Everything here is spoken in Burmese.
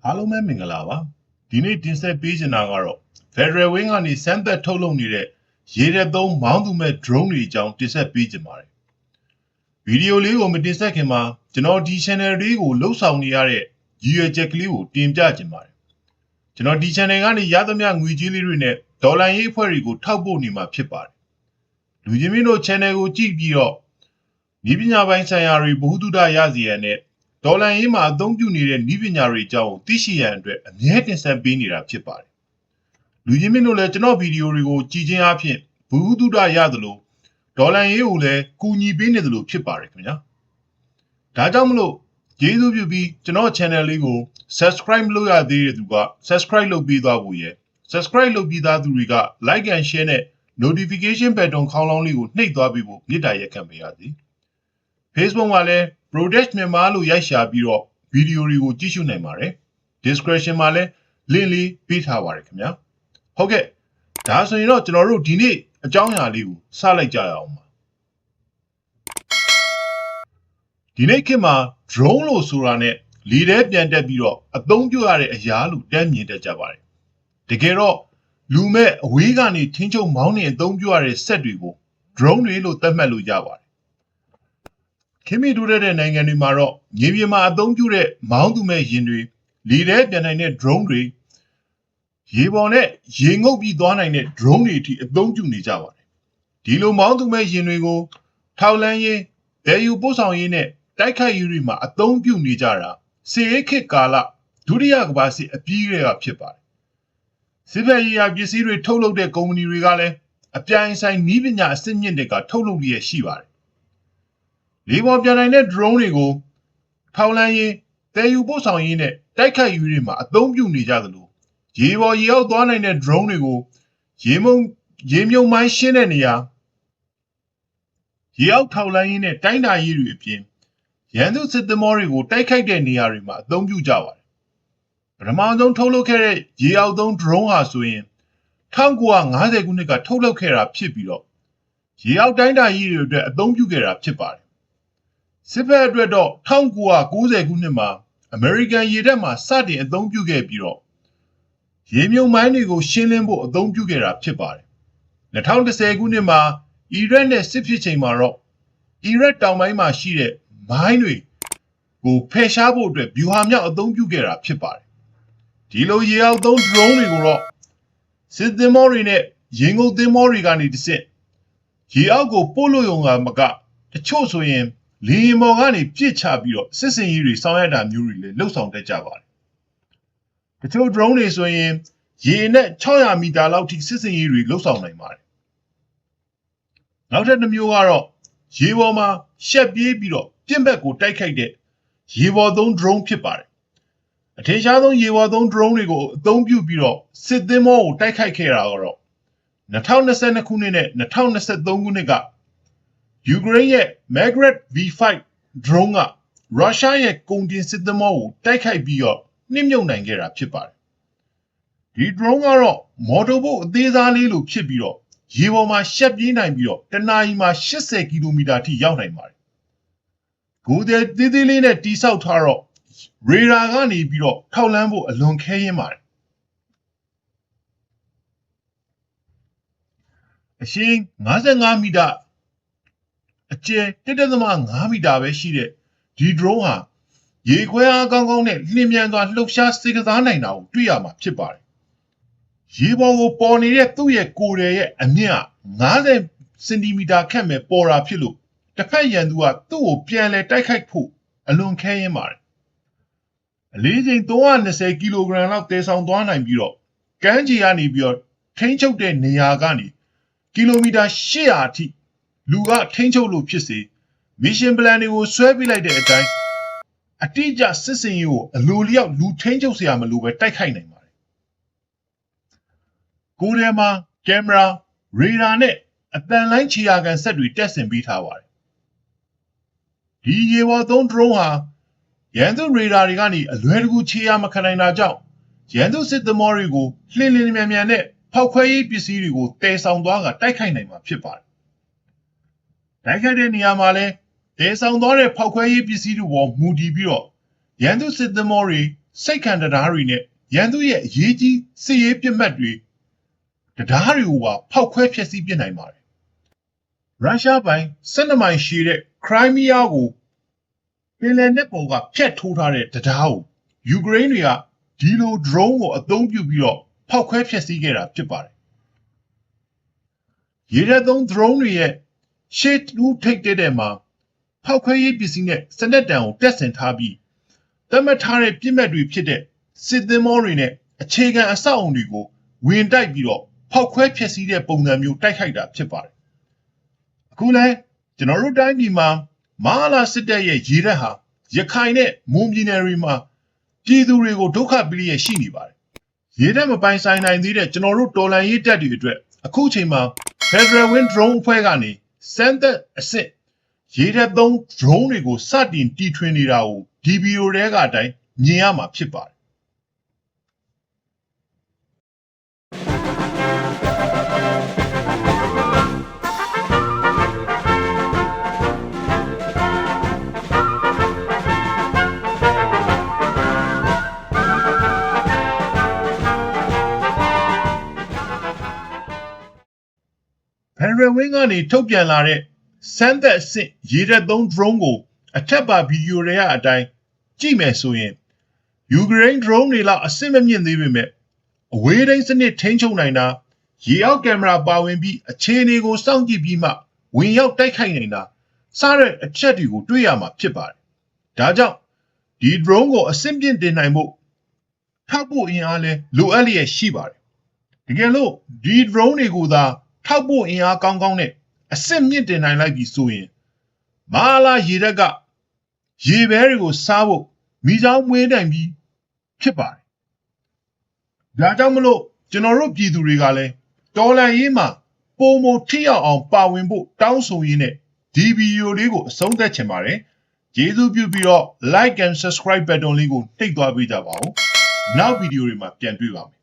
အားလုံးပဲမင်္ဂလာပါဒီနေ့တင်ဆက်ပေးချင်တာကတော့ Federal Wing ကနေစမ်းသပ်ထုတ်လုပ်နေတဲ့ရေတပ်သုံးမောင်းသူမဲ့ drone တွေအကြောင်းတင်ဆက်ပေးချင်ပါတယ်ဗီဒီယိုလေးကိုမတင်ဆက်ခင်မှာကျွန်တော်ဒီ channel လေးကိုလှုပ်ဆောင်နေရတဲ့ရည်ရွယ်ချက်ကလေးကိုတင်ပြချင်ပါတယ်ကျွန်တော်ဒီ channel ကနေရသမျှငွေကြေးလေးတွေနဲ့ဒေါ်လာရေးအဖွဲ့တွေကိုထောက်ပို့နေမှာဖြစ်ပါတယ်လူချင်းမင်းတို့ channel ကိုကြည့်ပြီးတော့ဤပညာပိုင်းဆိုင်ရာတွေဘ ഹു တုဒရစီရန်နဲ့ဒေါ်လာရေးမှာအသုံးပြုနေတဲ့ဤပညာတွေအကြောင်းသိရှိရန်အတွက်အမြဲတင်ဆက်ပေးနေတာဖြစ်ပါတယ်လူချင်းမင်းတို့လည်းကျွန်တော်ဗီဒီယိုတွေကိုကြည့်ခြင်းအပြင်ဘ ഹു တုဒရရသလိုဒေါ်လာရေးကိုလည်းကူညီပေးနေသလိုဖြစ်ပါတယ်ခင်ဗျာဒါကြောင့်မလို့ကျေးဇူးပြုပြီးကျွန်တော် channel လေးကို subscribe လုပ်ရသေးတဲ့သူက subscribe လုပ်ပေးသွားဖို့ရယ် subscribe လုပ်ပြီးသားသူတွေက like and share နဲ့ notification button ခေါင်းလောင်းလေးကိုနှိပ်သွားပေးဖို့မြစ်တာရက်ခံပေးရစီ Facebook မှာလည်း Product Myanmar လို့ရိုက်ရှာပြီးတော့ဗီဒီယိုတွေကိုကြည့်ရှုနိုင်ပါတယ် description မှာလည်း link လေးပေးထားပါတယ်ခင်ဗျာဟုတ်ကဲ့ဒါဆိုရင်တော့ကျွန်တော်တို့ဒီနေ့အကြောင်းအရာလေးကိုစလိုက်ကြရအောင်ပါဒီနေ့ခေတ်မှာ drone လို့ဆိုတာနဲ့လေထဲပြန်တက်ပြီးတော့အသုံးပြုရတဲ့အရာလို့တန်းမြင်တတ်ကြပါတယ်တကယ်တော့လူမဲ့အဝေးကနေထင်းချုံမောင်းနေအသုံးပြုရတဲ့စက်တွေကို drone တွေလို့သတ်မှတ်လို့ရပါတယ်ခင်မီတို့တဲ့နိုင်ငံတွေမှာတော့မြေပြင်မှာအသုံးပြုတဲ့မောင်းသူမဲ့ယာဉ်တွေလေထဲပြန်နိုင်တဲ့ drone တွေရေပေါ်နဲ့ရေငုပ်ပြီးသွားနိုင်တဲ့ drone တွေအထိအသုံးပြုနေကြပါတယ်ဒီလိုမောင်းသူမဲ့ယာဉ်တွေကိုထောက်လန်းရေးဘယ်ယူပို့ဆောင်ရေးနဲ့တိုက်ခိုက်ရေးတွေမှာအသုံးပြုနေကြတာစစ်ရေးခေတ်ကာလဒုတိယကမ္ဘာစစ်အပြီးကဖြစ်ပါတယ်စစ်ဘက်ရေးရာပစ္စည်းတွေထုတ်လုပ်တဲ့ကုမ္ပဏီတွေကလည်းအပြိုင်ဆိုင်နည်းပညာအဆင့်မြင့်တွေကထုတ်လုပ်ရရှိပါတယ်လေပေါ်ပြန်နိုင်တဲ့ drone တွေကိုထောက်လန်းရေးတည်ယူပို့ဆောင်ရေးနဲ့တိုက်ခိုက်ရေးတွေမှာအသုံးပြုနေကြသလိုရေပေါ်ရေအောက်သွားနိုင်တဲ့ drone တွေကိုရေမြုံမိုင်းရှင်းတဲ့နေရာရေအောက်ထောက်လန်းရေးနဲ့တိုင်းတာရေးတွေအပြင်ရန်သူစစ်သမောတွေကိုတိုက်ခိုက်တဲ့နေရာတွေမှာအသုံးပြုကြပါတယ်ပထမဆုံးထုတ်လုပ်ခဲ့တဲ့ရေအောက်သုံး drone ဟာဆိုရင်1950ခုနှစ်ကထုတ်လုပ်ခဲ့တာဖြစ်ပြီးတော့ရေအောက်တိုင်းတာရေးတွေအတွက်အသုံးပြုခဲ့တာဖြစ်ပါတယ်စစ်ဘက်အတွက်တော့1990ခုနှစ်မှာအမေရိကန်ရေတပ်မှာစတင်အသုံးပြုခဲ့ပြီးတော့ရေမြုံမိုင်းတွေကိုရှင်းလင်းဖို့အသုံးပြုခဲ့တာဖြစ်ပါတယ်2010ခုနှစ်မှာအီရတ်နဲ့စစ်ဖြစ်ချိန်မှာတော့အီရတ်တောင်ပိုင်းမှာရှိတဲ့မိုင်းတွေကိုဖယ်ရှားဖို့အတွက်ဗျူဟာမြောက်အသုံးပြုခဲ့တာဖြစ်ပါတယ်ဒီလိုရေအောက်သုံး drone တွေကိုတော့စစ်သင်္ဘောတွေနဲ့ရေငုပ်သင်္ဘောတွေကနေတဆင့်ရေအောက်ကိုပို့လို့ရုံကမကတချို့ဆိုရင်လေယာဉ်ပေါ်ကနေပြစ်ချပြီးတော့စစ်စင်ရေးတွေဆောင်ရွက်တာမျိုးတွေလည်းလှုပ်ဆောင်တတ်ကြပါတယ်တချို့ drone တွေဆိုရင်ရေနဲ့600မီတာလောက်ထိစစ်စင်ရေးတွေလှုပ်ဆောင်နိုင်ပါတယ်နောက်ထပ်တစ်မျိုးကတော့ရေပေါ်မှာရှက်ပြေးပြီးတော့ပြင့်ဘက်ကိုတိုက်ခိုက်တဲ့ရေပေါ်သုံး drone ဖြစ်ပါတယ်အထင်ရှားဆုံးရေပေါ်သုံး drone တွေကိုအသုံးပြုပြီးတော့စစ်သင်္ဘောကိုတိုက်ခိုက်ခဲ့တာကတော့2022ခုနှစ်နဲ့2023ခုနှစ်ကယူကရိန်းရဲ့ Magret V5 drone ကရုရှားရဲ့ကုန်တင်စစ်သင်္ဘောကိုတိုက်ခိုက်ပြီးတော့နှိမ့်မြုပ်နိုင်ခဲ့တာဖြစ်ပါတယ်ဒီ drone ကတော့မော်တော်ဘုတ်အသေးစားလေးလိုဖြစ်ပြီးတော့ရေပေါ်မှာရှက်ပြေးနိုင်ပြီးတော့တနာရီမှာ80ကီလိုမီတာထိရောက်နိုင်ပါတယ်ကိုယ်သေးသေးလေးနဲ့တိဆောက်ထားတော့ရေဒါကနေပြီးတော့ထောက်လန်းဖို့အလွန်ခဲယဉ်ပါတယ်အရှင်း55မီတာအကျယ် 1.5 မီတာပဲရှိတဲ့ဒီ drone ဟာရေခွဲအားကောင်းကောင်းနဲ့လျင်မြန်စွာလှုပ်ရှားစေကစားနိုင်တာကိုတွေ့ရမှာဖြစ်ပါတယ်ရေပေါ်ကိုပေါ်နေတဲ့သူ့ရဲ့ကိုယ်ရယ်ရဲ့အမြင့်50စင်တီမီတာခန့်ပဲပေါ်တာဖြစ်လို့တစ်ဖက်ရန်သူကသူ့ကိုပြန်လဲတိုက်ခိုက်ဖို့အလွန်ခဲယဉ်ပါတယ်အလေးချိန်320ကီလိုဂရမ်လောက်တည်ဆောင်သွားနိုင်ပြီးတော့ကမ်းခြေကနေပြီးတော့ထိန်းချုပ်တဲ့နေရာကနေကီလိုမီတာ800အထိလူကထိန်းချုပ်လို့ဖြစ်စေမစ်ရှင်ပလန်တွေကိုဆွဲပြလိုက်တဲ့အတိုင်းအတိအကျစစ်စင်ရေးကိုအလိုလျောက်လူထိန်းချုပ်စရာမလိုပဲတိုက်ခိုက်နိုင်ပါတယ်ကိုယ်ထဲမှာကင်မရာရေဒါနဲ့အတန်လိုင်းခြေရာခံစက်တွေတက်ဆင်ပေးထားပါတယ်ဒီရေပေါ်သုံး drone ဟာရန်သူရေဒါတွေကနေအလွယ်တကူခြေရာမခံနိုင်တာကြောင့်ရန်သူစစ်သမောတွေကိုလှင်မြန်မြန်နဲ့ဖောက်ခွဲရေးပစ္စည်းတွေကိုတည်ဆောင်သွားကတိုက်ခိုက်နိုင်မှာဖြစ်ပါတယ်တိုက်ခိုက်တဲ့နေရာမှာလည်းတည်ဆောင်သွားတဲ့ဖောက်ခွဲရေးပစ္စည်းတွေပေါ်မူတည်ပြီးတော့ရန်သူစစ်သမောတွေ စိတ်ခံတရားတွေနဲ့ရန်သူရဲ့အရေးကြီးစစ်ရေးပြစ်မှတ်တွေတရားတွေကိုပါဖောက်ခွဲဖျက်ဆီးပစ်နိုင်ပါတယ်။ရုရှားပိုင်12မိုင်ရှည်တဲ့ခရိုင်းမီးယားကိုပင်လယ်နက်ပေါ်ကဖျက်ထိုးထားတဲ့တရားကိုယူကရိန်းတွေကဒီလို drone ကိုအသုံးပြုပြီးတော့ဖောက်ခွဲဖျက်ဆီးခဲ့တာဖြစ်ပါတယ်။ရေတပ်သုံး drone တွေရဲ့ရှေ့တူးထိပ်တဲ့မှာဖောက်ခွဲရေးပစ္စည်းနဲ့စနက်တံကိုတက်ဆင်ထားပြီးသတ်မှတ်ထားတဲ့ပြစ်မှတ်တွေဖြစ်တဲ့စစ်သင်္ဘောတွေနဲ့အခြေခံအဆောက်အုံတွေကိုဝင်တိုက်ပြီးတော့ဖောက်ခွဲဖျက်ဆီးတဲ့ပုံစံမျိုးတိုက်ခိုက်တာဖြစ်ပါတယ်။အခုလဲကျွန်တော်တို့တိုင်းပြည်မှာမဟာလာစစ်တပ်ရဲ့ရေတပ်ဟာရခိုင်နဲ့မွန်ပြည်နယ်တွေမှာပြည်သူတွေကိုဒုက္ခပေးရရှိနေပါတယ်။ရေတပ်မပိုင်ဆိုင်နိုင်သေးတဲ့ကျွန်တော်တို့တော်လှန်ရေးတပ်တွေအတွက်အခုချိန်မှာ Federal Wind Drone အဖွဲ့ကနေစမ်းသပ်အဆင့်ရေတပ်သုံး drone တွေကိုစတင်တီထွင်နေတာကိုဒီဗီဒီယိုထဲကအတိုင်းမြင်ရမှာဖြစ်ပါတယ်ဖယ်ဒရယ်ဝင်းကနေထုတ်ပြန်လာတဲ့စမ်းသပ်အဆင့်ရေတပ်သုံး drone ကိုအထက်ပါဗီဒီယိုတွေကအတိုင်းကြည့်မယ်ဆိုရင်ယူကရိန်း drone တွေလောက်အဆင့်မမြင့်သေးပေမဲ့အဝေးထိန်းစနစ်ထိန်းချုပ်နိုင်တာရေအောက်ကင်မရာပါဝင်ပြီးအခြေအနေကိုစောင့်ကြည့်ပြီးမှဝင်ရောက်တိုက်ခိုက်နိုင်တာစတဲ့အချက်တွေကိုတွေ့ရမှာဖြစ်ပါတယ်။ဒါကြောင့်ဒီ drone ကိုအဆင့်ပြင့်တင်နိုင်ဖို့ထောက်ပို့အင်အားလဲလိုအပ်လျက်ရှိပါတယ်။တကယ်လို့ဒီ drone တွေကိုသာထောက်ပို့အင်အားကောင်းကောင်းနဲ့အဆင့်မြင့်တင်နိုင်လိုက်ပြီဆိုရင်မဟာလာရေတပ်ကရေဘဲတွေကိုစားဖို့မိချောင်းမွေးနိုင်ပြီးဖြစ်ပါတယ်။ဒါကြောင့်မလို့ကျွန်တော်တို့ပြည်သူတွေကလည်းတော်လှန်ရေးမှာပုံမထိရောက်အောင်ပါဝင်ဖို့တောင်းဆိုရင်းနဲ့ဒီဗီဒီယိုလေးကိုအဆုံးသတ်ချင်ပါတယ်။ကျေးဇူးပြုပြီးတော့ like and subscribe button လေးကိုနှိပ်သွားပေးကြပါဦး။နောက်ဗီဒီယိုတွေမှာပြန်တွေ့ပါမယ်